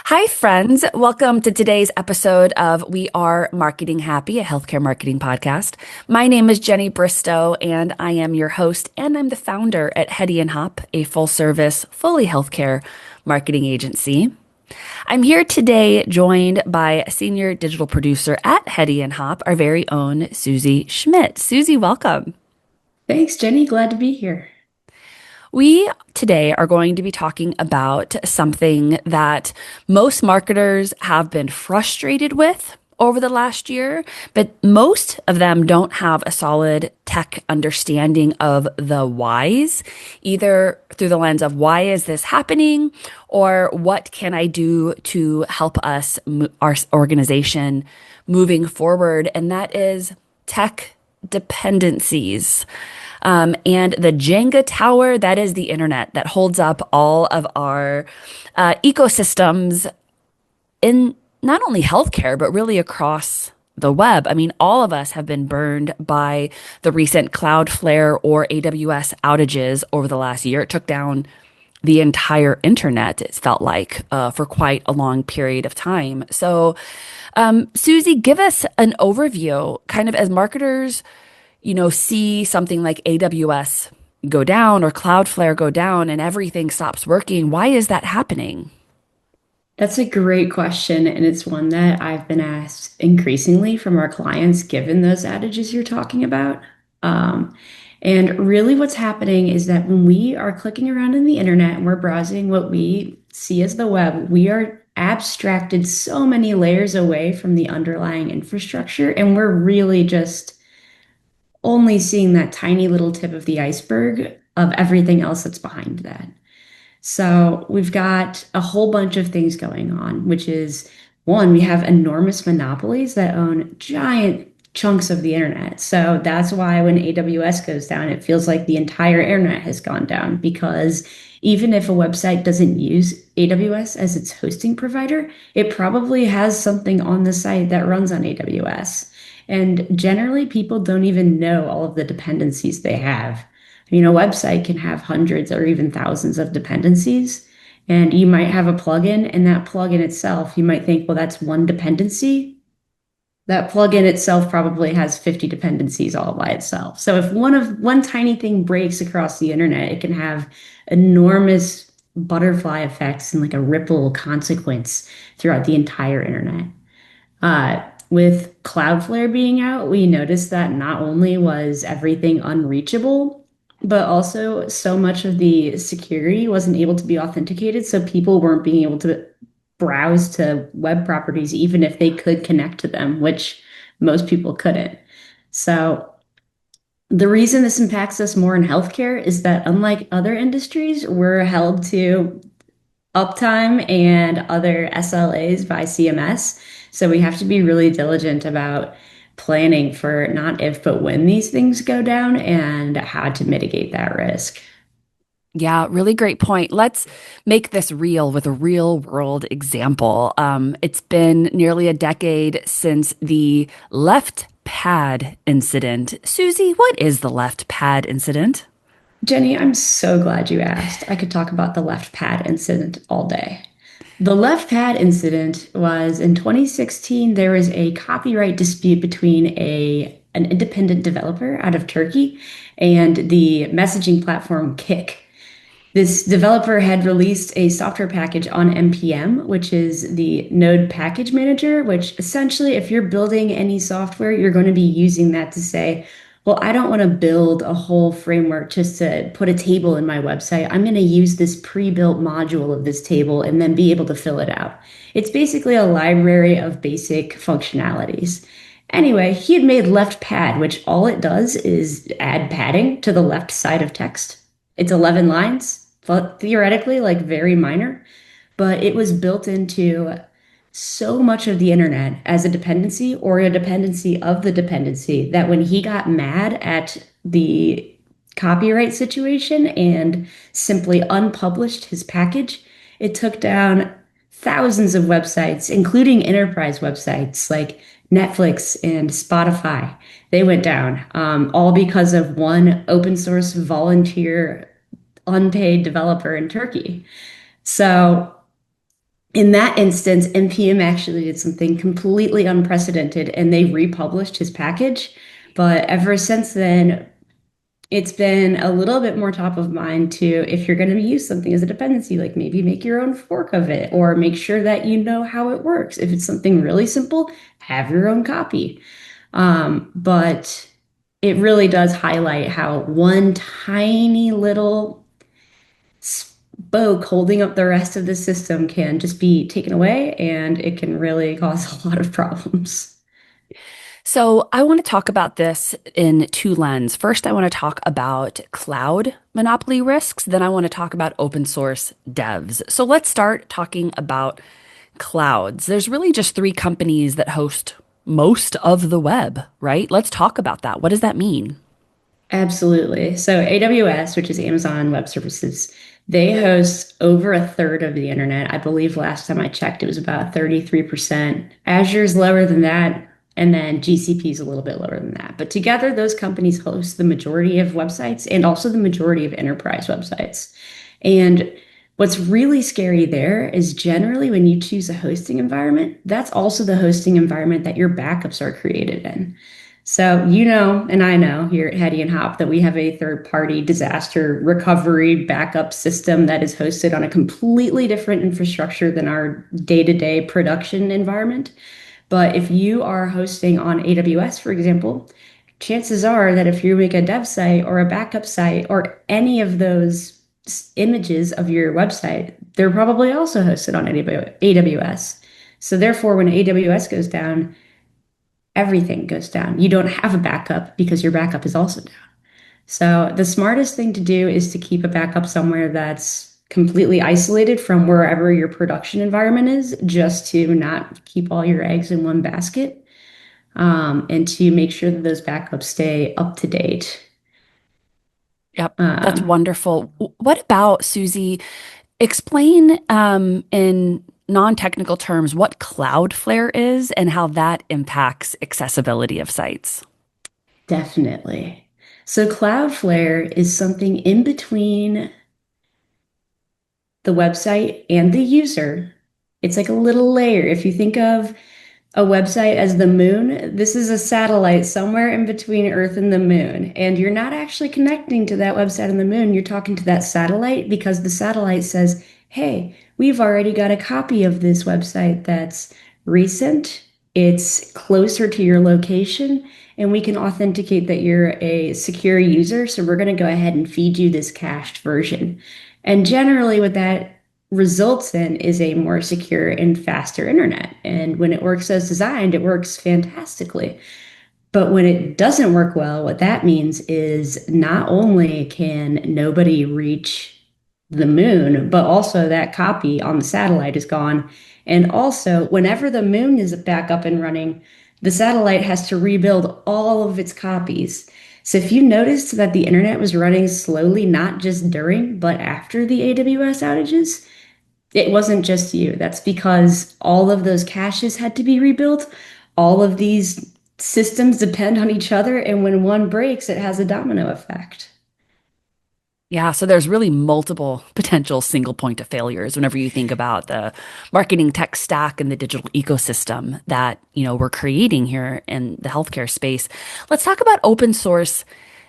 Hi, friends. Welcome to today's episode of We Are Marketing Happy, a healthcare marketing podcast. My name is Jenny Bristow, and I am your host, and I'm the founder at Hedy and Hopp, a full service, fully healthcare marketing agency. I'm here today joined by a senior digital producer at Hedy and Hopp, our very own Suzie Schmitt. Suzie, welcome. Thanks, Jenny. Glad to be here. We today are going to be talking about something that most marketers have been frustrated with over the last year, but most of them don't have a solid tech understanding of the whys, either through the lens of why is this happening or what can I do to help us, our organization, moving forward. And that is tech dependencies. And the Jenga tower, that is the internet that holds up all of our ecosystems in not only healthcare, but really across the web. I mean, all of us have been burned by the recent Cloudflare or AWS outages over the last year. It took down the entire internet, it felt like, for quite a long period of time. So, Suzie, give us an overview, kind of as marketers see something like AWS go down or Cloudflare go down and everything stops working. Why is that happening? That's a great question, and it's one that I've been asked increasingly from our clients, given those adages you're talking about. Um, and really, what's happening is that when we are clicking around in the internet and we're browsing what we see as the web, we are abstracted so many layers away from the underlying infrastructure, and we're really just only seeing that tiny little tip of the iceberg of everything else that's behind that. So we've got a whole bunch of things going on, which is one, we have enormous monopolies that own giant chunks of the internet. So that's why when AWS goes down, it feels like the entire internet has gone down because even if a website doesn't use AWS as its hosting provider, it probably has something on the site that runs on AWS. And generally, people don't even know all of the dependencies they have. A website can have hundreds or even thousands of dependencies, and you might have a plugin, and that plugin itself, you might think, well, that's one dependency. That plugin itself probably has 50 dependencies all by itself. So if one tiny thing breaks across the internet, it can have enormous butterfly effects and like a ripple consequence throughout the entire internet. With Cloudflare being out, we noticed that not only was everything unreachable, but also so much of the security wasn't able to be authenticated. So people weren't being able to browse to web properties, even if they could connect to them, which most people couldn't. So the reason this impacts us more in healthcare is that unlike other industries, we're held to uptime and other SLAs by CMS. So we have to be really diligent about planning for not if, but when these things go down and how to mitigate that risk. Yeah, really great point. Let's make this real with a real world example. It's been nearly a decade since the left pad incident. Suzie, what is the left pad incident? Jenny, I'm so glad you asked. I could talk about the left pad incident all day. The left pad incident was in 2016. There was a copyright dispute between an independent developer out of Turkey and the messaging platform Kik. This developer had released a software package on NPM, which is the Node Package Manager, which essentially, if you're building any software, you're going to be using that to say, well, I don't want to build a whole framework just to put a table in my website. I'm going to use this pre-built module of this table and then be able to fill it out. It's basically a library of basic functionalities. Anyway, he had made left pad, which all it does is add padding to the left side of text. It's 11 lines, but theoretically, like very minor, but it was built into so much of the internet as a dependency or a dependency of the dependency that when he got mad at the copyright situation and simply unpublished his package, it took down thousands of websites, including enterprise websites like Netflix and Spotify. They went down, all because of one open source volunteer unpaid developer in Turkey. So In that instance, NPM actually did something completely unprecedented and they republished his package. But ever since then, it's been a little bit more top of mind to if you're going to use something as a dependency, like maybe make your own fork of it or make sure that you know how it works. If it's something really simple, have your own copy. But it really does highlight how one tiny little spoke holding up the rest of the system can just be taken away and it can really cause a lot of problems. So, I want to talk about this in two lenses. First, I want to talk about cloud monopoly risks. Then, I want to talk about open source devs. So, let's start talking about clouds. There's really just three companies that host most of the web, right? Let's talk about that. What does that mean? Absolutely. So AWS, which is Amazon Web Services, they host over a third of the internet. I believe last time I checked, it was about 33%. Azure's lower than that, and then GCP is a little bit lower than that. But together, those companies host the majority of websites and also the majority of enterprise websites. And what's really scary there is generally when you choose a hosting environment, that's also the hosting environment that your backups are created in. So, you know, and I know here at Hedy and Hopp that we have a third-party disaster recovery backup system that is hosted on a completely different infrastructure than our day-to-day production environment. But if you are hosting on AWS, for example, chances are that if you make a dev site or a backup site or any of those images of your website, they're probably also hosted on AWS. So therefore, when AWS goes down, everything goes down. You don't have a backup because your backup is also down. So the smartest thing to do is to keep a backup somewhere that's completely isolated from wherever your production environment is, just to not keep all your eggs in one basket, and to make sure that those backups stay up to date. Yep, that's Um, wonderful. What about Susie? Explain in non-technical terms what Cloudflare is and how that impacts accessibility of sites. Definitely. So Cloudflare is something in between the website and the user. It's like a little layer. If you think of a website as the moon, this is a satellite somewhere in between Earth and the moon. And you're not actually connecting to that website on the moon. You're talking to that satellite because the satellite says, hey, we've already got a copy of this website that's recent. It's closer to your location, and we can authenticate that you're a secure user. So we're going to go ahead and feed you this cached version. And generally, what that results in is a more secure and faster internet. And when it works as designed, it works fantastically. But when it doesn't work well, what that means is not only can nobody reach the moon, but also that copy on the satellite is gone. And also, whenever the moon is back up and running, the satellite has to rebuild all of its copies. So if you noticed that the internet was running slowly, not just during, but after the AWS outages, it wasn't just you. That's because all of those caches had to be rebuilt. All of these systems depend on each other, and when one breaks, it has a domino effect. Yeah, so there's really multiple potential single point of failures whenever you think about the marketing tech stack and the digital ecosystem that, we're creating here in the healthcare space. Let's talk about open source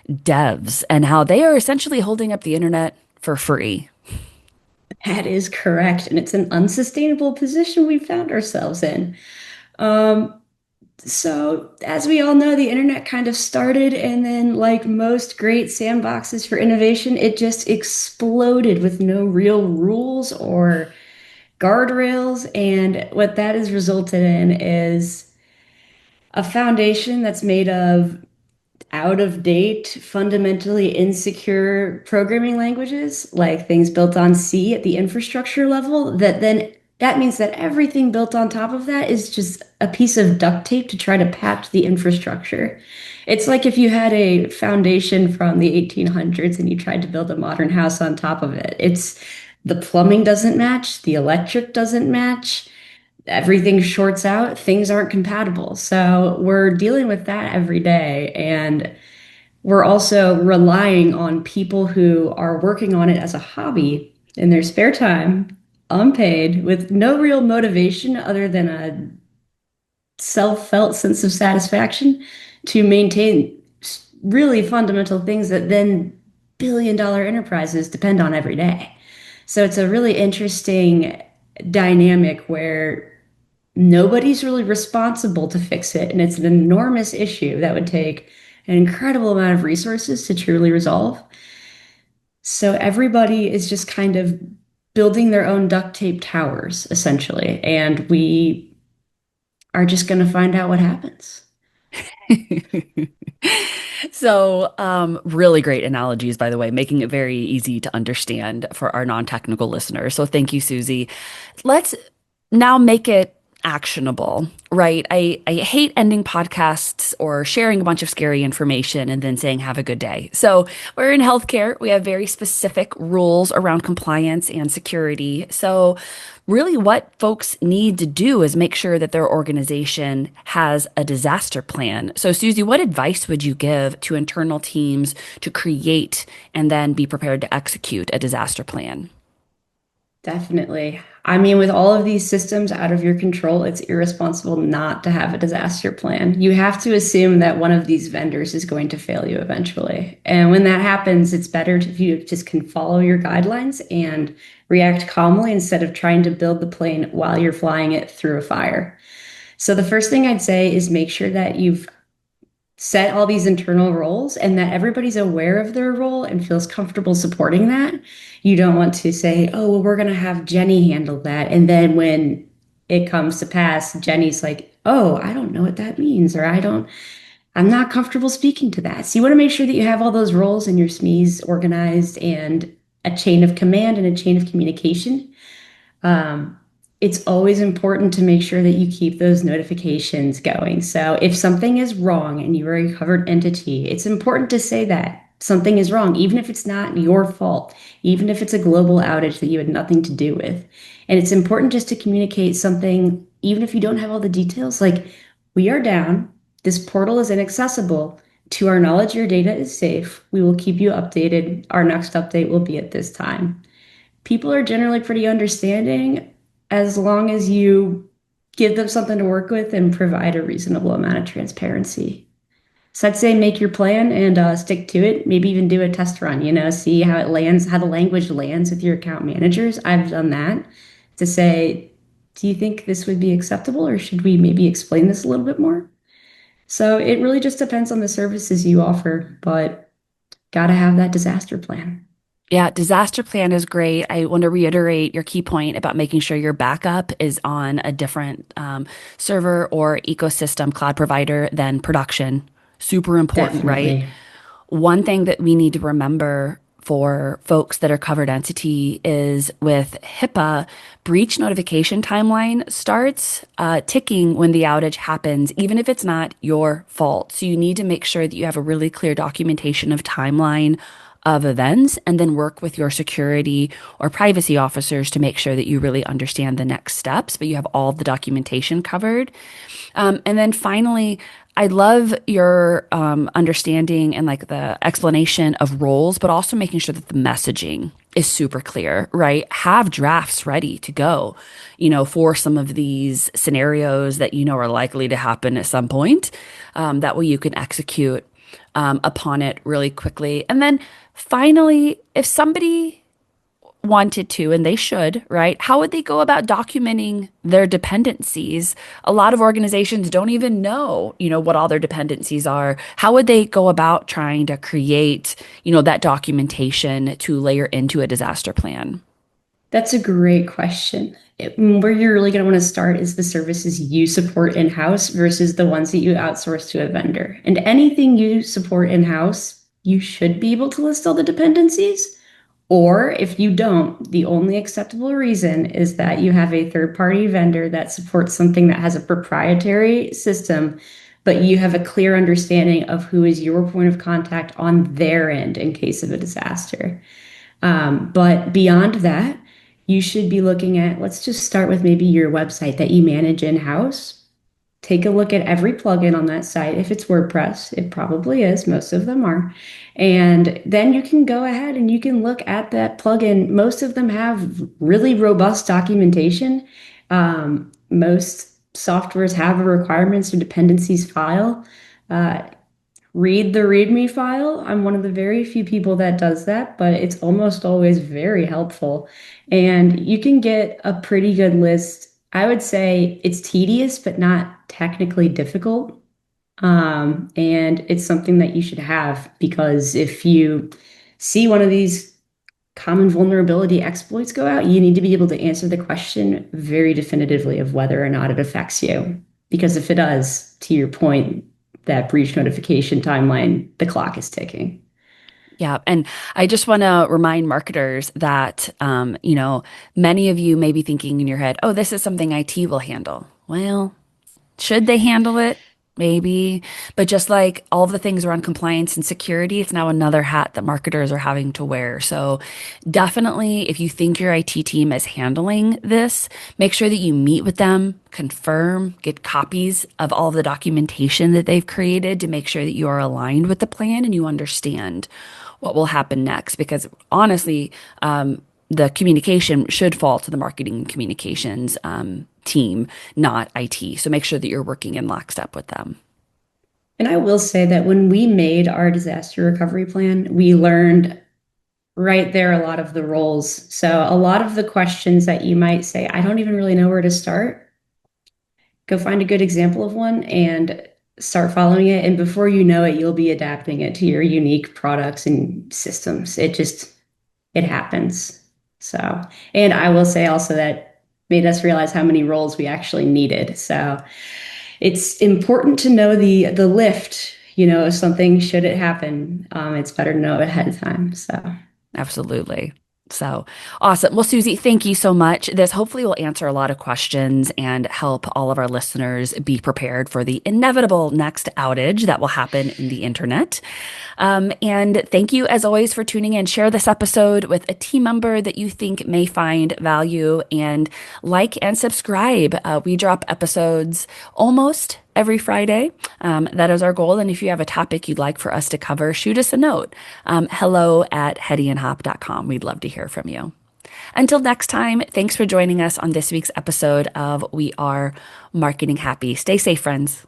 devs and how they are essentially holding up the internet for free. That is correct, and it's an unsustainable position we found ourselves in. Um, so, as we all know, the internet kind of started, and then, like most great sandboxes for innovation, it just exploded with no real rules or guardrails. And what that has resulted in is a foundation that's made of out of date, fundamentally insecure programming languages, like things built on C at the infrastructure level, that means that everything built on top of that is just a piece of duct tape to try to patch the infrastructure. It's like if you had a foundation from the 1800s and you tried to build a modern house on top of it. It's the plumbing doesn't match, the electric doesn't match, everything shorts out, things aren't compatible. So we're dealing with that every day. And we're also relying on people who are working on it as a hobby in their spare time. unpaid, with no real motivation other than a self-felt sense of satisfaction to maintain really fundamental things that then billion-dollar enterprises depend on every day. So it's a really interesting dynamic where nobody's really responsible to fix it. And it's an enormous issue that would take an incredible amount of resources to truly resolve. So everybody is just kind of building their own duct tape towers, essentially. And we are just going to find out what happens. So, really great analogies, by the way, making it very easy to understand for our non-technical listeners. So, thank you, Suzie. Let's now make it actionable, right? I hate ending podcasts or sharing a bunch of scary information and then saying, have a good day. So, we're in healthcare. We have very specific rules around compliance and security. So, really, what folks need to do is make sure that their organization has a disaster plan. So, Suzie, what advice would you give to internal teams to create and then be prepared to execute a disaster plan? Definitely. I mean, with all of these systems out of your control, it's irresponsible not to have a disaster plan. You have to assume that one of these vendors is going to fail you eventually. And when that happens, it's better if you just can follow your guidelines and react calmly instead of trying to build the plane while you're flying it through a fire. So the first thing I'd say is make sure that you've set all these internal roles and that everybody's aware of their role and feels comfortable supporting that. You don't want to say, oh, well, we're going to have Jenny handle that. And then when it comes to pass, Jenny's like, oh, I don't know what that means, or I'm not comfortable speaking to that. So you want to make sure that you have all those roles in your SMEs organized and a chain of command and a chain of communication. Um, it's always important to make sure that you keep those notifications going. So if something is wrong and you're a covered entity, it's important to say that something is wrong, even if it's not your fault, even if it's a global outage that you had nothing to do with. And it's important just to communicate something, even if you don't have all the details, like we are down, this portal is inaccessible. To our knowledge, your data is safe. We will keep you updated. Our next update will be at this time. People are generally pretty understanding as long as you give them something to work with and provide a reasonable amount of transparency. So I'd say make your plan and stick to it. Maybe even do a test run, see how it lands, how the language lands with your account managers. I've done that to say, do you think this would be acceptable or should we maybe explain this a little bit more? So it really just depends on the services you offer, but got to have that disaster plan. Yeah, disaster plan is great. I want to reiterate your key point about making sure your backup is on a different server or ecosystem cloud provider than production. Super important, right? Definitely. One thing that we need to remember for folks that are covered entity is with HIPAA, breach notification timeline starts ticking when the outage happens, even if it's not your fault. So you need to make sure that you have a really clear documentation of timeline of events and then work with your security or privacy officers to make sure that you really understand the next steps, but you have all the documentation covered. And then finally, I love your understanding and like the explanation of roles, but also making sure that the messaging is super clear, right? Have drafts ready to go, for some of these scenarios that are likely to happen at some point. That way you can execute upon it really quickly. And then finally, if somebody wanted to, and they should, right? How would they go about documenting their dependencies? A lot of organizations don't even know, what all their dependencies are. How would they go about trying to create, that documentation to layer into a disaster plan? That's a great question. Where you're really going to want to start is the services you support in-house versus the ones that you outsource to a vendor. And anything you support in-house, you should be able to list all the dependencies. Or if you don't, the only acceptable reason is that you have a third-party vendor that supports something that has a proprietary system, but you have a clear understanding of who is your point of contact on their end in case of a disaster. But beyond that, you should be looking at, let's just start with maybe your website that you manage in-house. take a look at every plugin on that site. If it's WordPress, it probably is, most of them are. And then you can go ahead and you can look at that plugin. Most of them have really robust documentation. Most softwares have a requirements or dependencies file. Uh, Read the README file. I'm one of the very few people that does that, but it's almost always very helpful. And you can get a pretty good list. I would say it's tedious, but not technically difficult. And it's something that you should have because if you see one of these common vulnerability exploits go out, you need to be able to answer the question very definitively of whether or not it affects you. Because if it does, to your point, that breach notification timeline, the clock is ticking. Yeah. And I just want to remind marketers that, many of you may be thinking in your head, oh, this is something IT will handle. Well, should they handle it? Maybe. But just like all of the things around compliance and security, it's now another hat that marketers are having to wear. So definitely, if you think your IT team is handling this, make sure that you meet with them, confirm, get copies of all the documentation that they've created to make sure that you are aligned with the plan and you understand what will happen next. Because honestly, the communication should fall to the marketing and communications team, not IT. So make sure that you're working in lockstep with them. And I will say that when we made our disaster recovery plan, we learned right there a lot of the roles. So a lot of the questions that you might say, I don't even really know where to start, go find a good example of one and start following it. And before you know it, you'll be adapting it to your unique products and systems. It happens. So, and I will say also that made us realize how many roles we actually needed. So it's important to know the lift, if something should it happen, it's better to know it ahead of time. So Absolutely. So awesome. Well, Suzie, thank you so much. This hopefully will answer a lot of questions and help all of our listeners be prepared for the inevitable next outage that will happen in the internet. And thank you, as always, for tuning in. Share this episode with a team member that you think may find value and like and subscribe. We drop episodes almost every Friday. That is our goal. And if you have a topic you'd like for us to cover, shoot us a note. hello@hedyandhopp.com. We'd love to hear from you. Until next time, thanks for joining us on this week's episode of We Are Marketing Happy. Stay safe, friends.